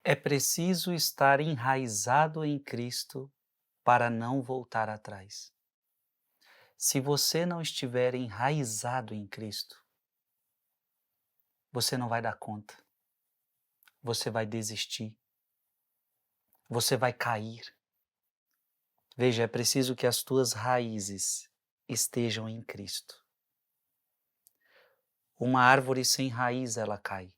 É preciso estar enraizado em Cristo para não voltar atrás. Se você não estiver enraizado em Cristo, você não vai dar conta, você vai desistir, você vai cair. Veja, é preciso que as tuas raízes estejam em Cristo. Uma árvore sem raiz, ela cai.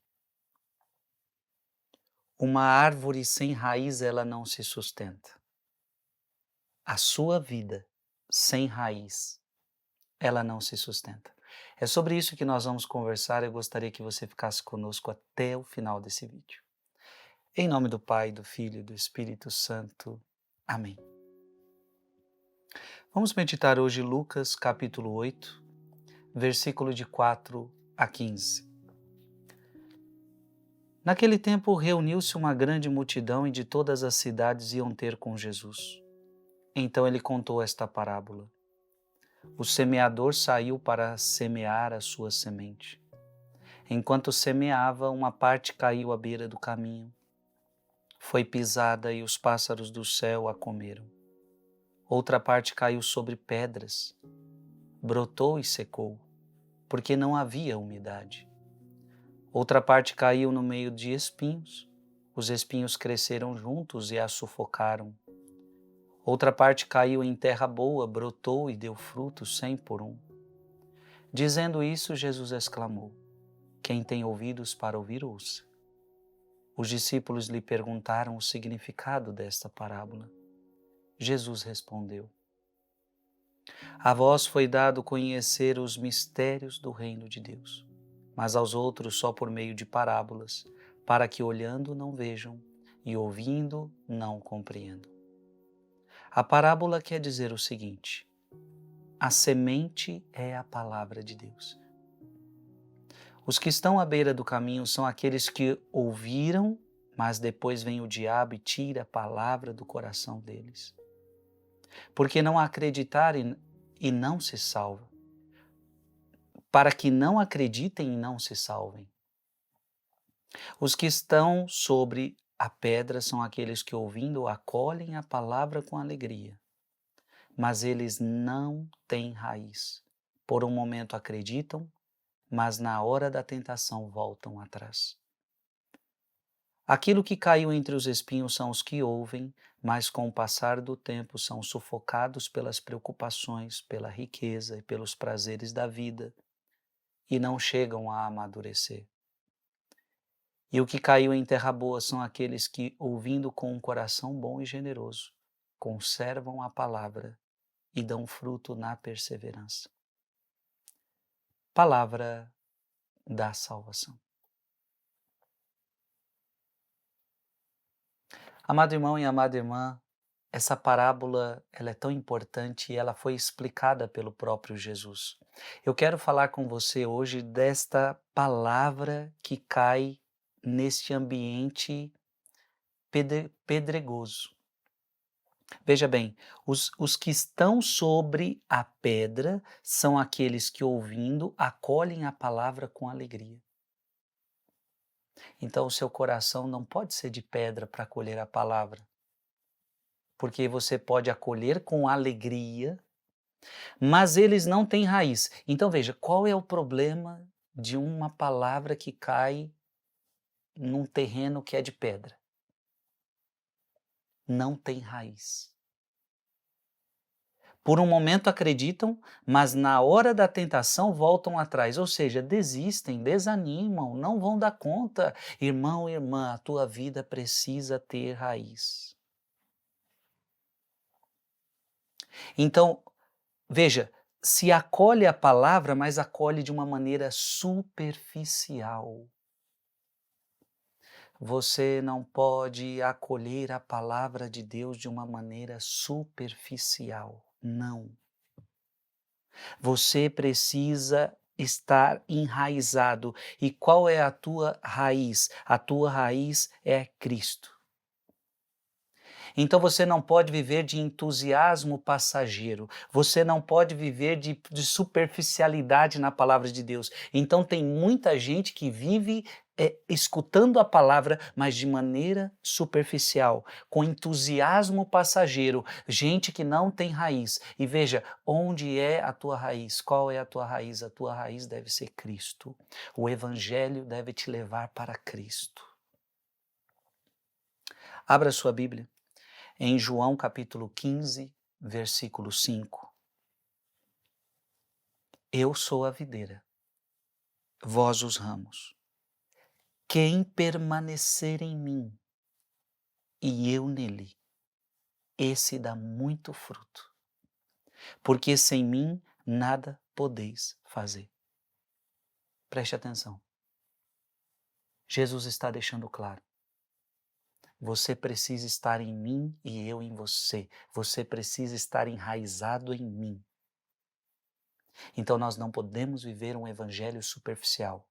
Uma árvore sem raiz, ela não se sustenta. A sua vida sem raiz, ela não se sustenta. É sobre isso que nós vamos conversar. Eu gostaria que você ficasse conosco até o final desse vídeo. Em nome do Pai, do Filho e do Espírito Santo. Amém. Vamos meditar hoje Lucas capítulo 8, versículo de 4 a 15. Naquele tempo reuniu-se uma grande multidão e de todas as cidades iam ter com Jesus. Então ele contou esta parábola. O semeador saiu para semear a sua semente. Enquanto semeava, uma parte caiu à beira do caminho. Foi pisada e os pássaros do céu a comeram. Outra parte caiu sobre pedras. Brotou e secou, porque não havia umidade. Outra parte caiu no meio de espinhos. Os espinhos cresceram juntos e a sufocaram. Outra parte caiu em terra boa, brotou e deu frutos 100 por um. Dizendo isso, Jesus exclamou: Quem tem ouvidos para ouvir, ouça. Os discípulos lhe perguntaram o significado desta parábola. Jesus respondeu: A vós foi dado conhecer os mistérios do reino de Deus, mas aos outros só por meio de parábolas, para que olhando não vejam e ouvindo não compreendam. A parábola quer dizer o seguinte: a semente é a palavra de Deus. Os que estão à beira do caminho são aqueles que ouviram, mas depois vem o diabo e tira a palavra do coração deles. Porque não acreditarem e não se salvam. Para que não acreditem e não se salvem. Os que estão sobre a pedra são aqueles que, ouvindo, acolhem a palavra com alegria. Mas eles não têm raiz. Por um momento acreditam, mas na hora da tentação voltam atrás. Aquilo que caiu entre os espinhos são os que ouvem, mas com o passar do tempo são sufocados pelas preocupações, pela riqueza e pelos prazeres da vida e não chegam a amadurecer. E o que caiu em terra boa são aqueles que, ouvindo com um coração bom e generoso, conservam a palavra e dão fruto na perseverança. Palavra da salvação. Amado irmão e amada irmã, essa parábola ela é tão importante e ela foi explicada pelo próprio Jesus. Eu quero falar com você hoje desta palavra que cai neste ambiente pedregoso. Veja bem, os que estão sobre a pedra são aqueles que, ouvindo, acolhem a palavra com alegria. Então, o seu coração não pode ser de pedra para acolher a palavra, porque você pode acolher com alegria, mas eles não têm raiz. Então, veja, qual é o problema de uma palavra que cai num terreno que é de pedra? Não tem raiz. Por um momento acreditam, mas na hora da tentação voltam atrás, ou seja, desistem, desanimam, não vão dar conta. Irmão, irmã, a tua vida precisa ter raiz. Então, veja, se acolhe a palavra, mas acolhe de uma maneira superficial. Você não pode acolher a palavra de Deus de uma maneira superficial. Não. Você precisa estar enraizado. E qual é a tua raiz? A tua raiz é Cristo. Então você não pode viver de entusiasmo passageiro, você não pode viver de superficialidade na palavra de Deus. Então tem muita gente que vive escutando a palavra, mas de maneira superficial, com entusiasmo passageiro, gente que não tem raiz. E veja, onde é a tua raiz? Qual é a tua raiz? A tua raiz deve ser Cristo. O Evangelho deve te levar para Cristo. Abra sua Bíblia em João capítulo 15, versículo 5. Eu sou a videira, vós os ramos. Quem permanecer em mim e eu nele, esse dá muito fruto, porque sem mim nada podeis fazer. Preste atenção. Jesus está deixando claro. Você precisa estar em mim e eu em você. Você precisa estar enraizado em mim. Então nós não podemos viver um evangelho superficial.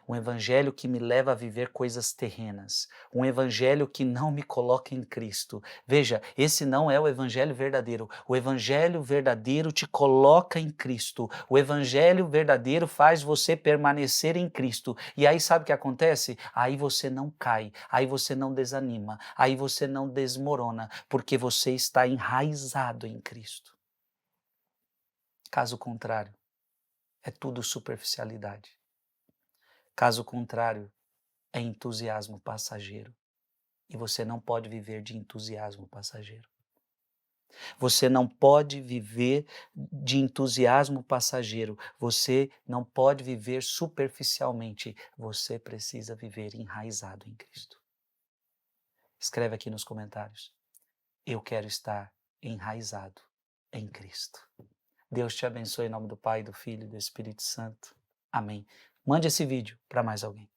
Um evangelho que me leva a viver coisas terrenas, um evangelho que não me coloca em Cristo. Veja, esse não é o evangelho verdadeiro. O evangelho verdadeiro te coloca em Cristo. O evangelho verdadeiro faz você permanecer em Cristo. E aí sabe o que acontece? Aí você não cai, aí você não desanima, aí você não desmorona, porque você está enraizado em Cristo. Caso contrário, é tudo superficialidade. Caso contrário, é entusiasmo passageiro. E você não pode viver de entusiasmo passageiro. Você não pode viver de entusiasmo passageiro. Você não pode viver superficialmente. Você precisa viver enraizado em Cristo. Escreve aqui nos comentários. Eu quero estar enraizado em Cristo. Deus te abençoe em nome do Pai, do Filho e do Espírito Santo. Amém. Mande esse vídeo para mais alguém.